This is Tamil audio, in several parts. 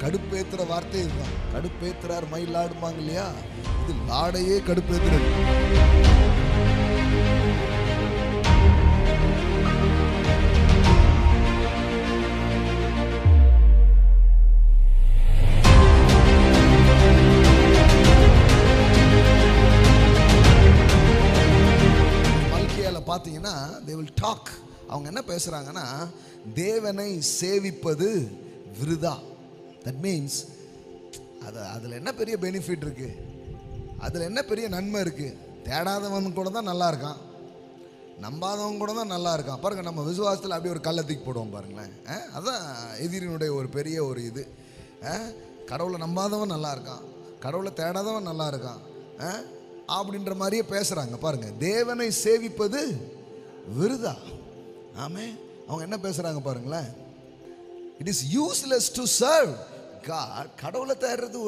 கடுப்பேத்துற வார்த்தை இதுதான். கடுப்பேத்துறார் மயிலாடுமாங்க இல்லையா, இது லாடையே கடுப்பேத்துறது. பார்த்தீங்கன்னா they will talk. அவங்க என்ன பேசுறாங்கன்னா, தேவனை சேவிப்பது விருதா. தட் மீன்ஸ் அதில் என்ன பெரிய பெனிஃபிட் இருக்கு, அதில் என்ன பெரிய நன்மை இருக்கு. தேடாதவன் கூட தான் நல்லா இருக்கான், நம்பாதவன் கூட தான் நல்லா இருக்கான். பாருங்க, நம்ம விசுவாசத்தில் அப்படியே ஒரு கல்லை தூக்கி போடுவோம் பாருங்களேன். அதுதான் எதிரினுடைய ஒரு பெரிய ஒரு இது. கடவுளை நம்பாதவன் நல்லா இருக்கான், கடவுளை தேடாதவன் நல்லா இருக்கான் அப்படின்ற மாதிரியே பேசுகிறாங்க. பாருங்கள், தேவனை சேவிப்பது விருதா. ஆமே, அவங்க என்ன பேசுகிறாங்க பாருங்களேன். It is useless to serve God. கடவுளை தேடுறது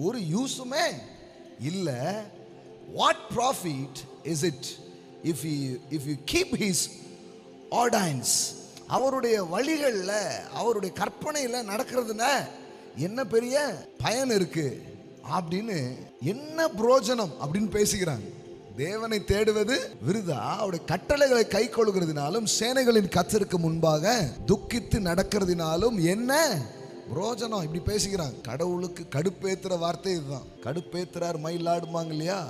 ஒரு யூஸுமே இல்லை. What profit is it if you keep his ordinances. அவருடைய வழிகளில், அவருடைய கற்பனையில் நடக்கிறதுனா என்ன பெரிய பயன் இருக்கு அப்படின்னு, என்ன புரோஜனம் அப்படின்னு பேசுகிறாங்க. தேவனை தேடுவது விருதா, அவருடைய கட்டளைகளை கை கொள்கிறதுனாலும் சேனைகளின் கர்த்தருக்கு முன்பாக துக்கித்து நடக்கிறதுனாலும் என்ன புரோஜனம் இப்படி பேசுகிறாங்க. கடவுளுக்கு கடுப்பேத்துற வார்த்தை இதுதான். கடுப்பேத்துறார் மயிலாடுமாங்க இல்லையா,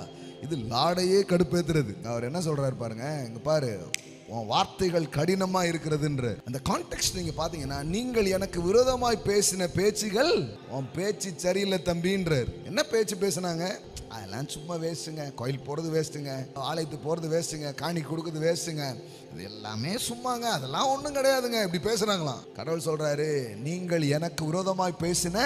இது லாடையே கடுப்பேத்துறது. அவர் என்ன சொல்றாரு பாருங்க, இங்க பாரு, உன் வார்த்தைகள் கடினமா இருக்கிறதுன்ற அந்த கான்டெக்ஸ்ட் நீங்க பாத்தீங்கன்னா, நீங்கள் எனக்கு விரோதமாய் பேசின பேச்சுகள் உன் பேச்சு சரியில்லை தம்பின்றார். என்ன பேச்சு பேசினாங்க? அதெல்லாம் சும்மா வேஸ்ட்டுங்க, கோயில் போறது வேஸ்ட்டுங்க, ஆலயத்துக்கு போறது வேஸ்ட்டுங்க, காணி கொடுக்குறது வேஸ்ட்டுங்க, இது எல்லாமே சும்மாங்க, அதெல்லாம் ஒன்றும் கிடையாதுங்க, இப்படி பேசுறாங்களாம். கடவுள் சொல்றாரு, நீங்கள் எனக்கு விரோதமாய் பேசின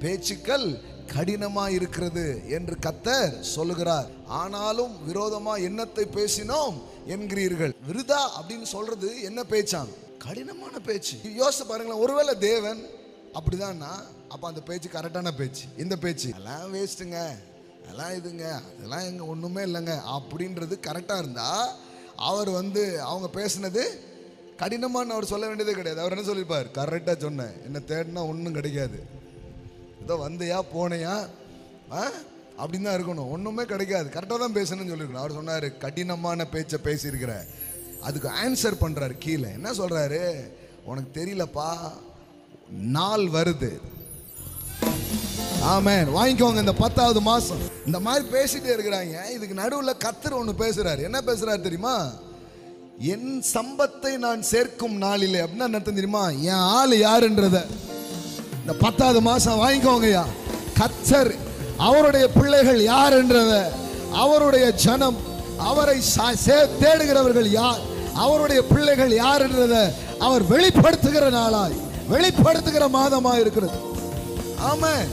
பேச்சுக்கள் கடினமா இருக்கிறது என்று கர்த்தர் சொல்லுகிறார். ஆனாலும் விரோதமா என்னத்தை பேசினோம் என்கிறீர்கள். விருதா அப்படின்னு சொல்றது என்ன பேச்சாங்க? கடினமான பேச்சு. யோசிச்சு பாருங்களேன், ஒருவேளை தேவன் அப்படிதான்னா அப்ப அந்த பேச்சு கரெக்டான பேச்சு. இந்த பேச்சு எல்லாம் வேஸ்ட்டுங்க, அதெல்லாம் இதுங்க, அதெல்லாம் எங்க ஒண்ணுமே இல்லைங்க அப்படின்றது கரெக்டா இருந்தா, அவர் அவங்க பேசினது கடினமான்னு அவர் சொல்ல வேண்டியதே கிடையாது. அவர் என்ன சொல்லியிருப்பார்? கரெக்டா சொன்னேன், என்ன தேடினா ஒன்றும் கிடைக்காது, ஏதோ வந்தையா போனையா அப்படின்னு தான் இருக்கணும், ஒன்றுமே கிடைக்காது, கரெக்டாக தான் பேசணும்னு சொல்லியிருக்கணும். அவர் சொன்னார், கடினமான பேச்சை பேசியிருக்கிற. அதுக்கு ஆன்சர் பண்ணுறாரு கீழே. என்ன சொல்கிறாரு? உனக்கு தெரியலப்பா, நாள் வருது. ஆமென், வாங்கிக்கோங்க. இந்த 10வது மாதம் இந்த மாதிரி பேசிட்டே இருக்கிறாங்க. இதுக்கு நடுவில் கர்த்தர் ஒன்று பேசுகிறார். என்ன பேசுகிறார் தெரியுமா? என் சம்பத்தை நான் சேர்க்கும் நாளிலே. அப்படின்னா என்ன தெரியுமா? என் ஆள் யாருன்றத இந்த 10வது மாதம் வாங்கிக்கோங்கய்யா. கர்த்தர் அவருடைய பிள்ளைகள் யார் என்றத, அவருடைய ஜனம், அவரை தேடுகிறவர்கள் யார், அவருடைய பிள்ளைகள் யார் என்றத அவர் வெளிப்படுத்துகிற நாளாய், வெளிப்படுத்துகிற மாதமாய் இருக்கிறது. ஆமென்.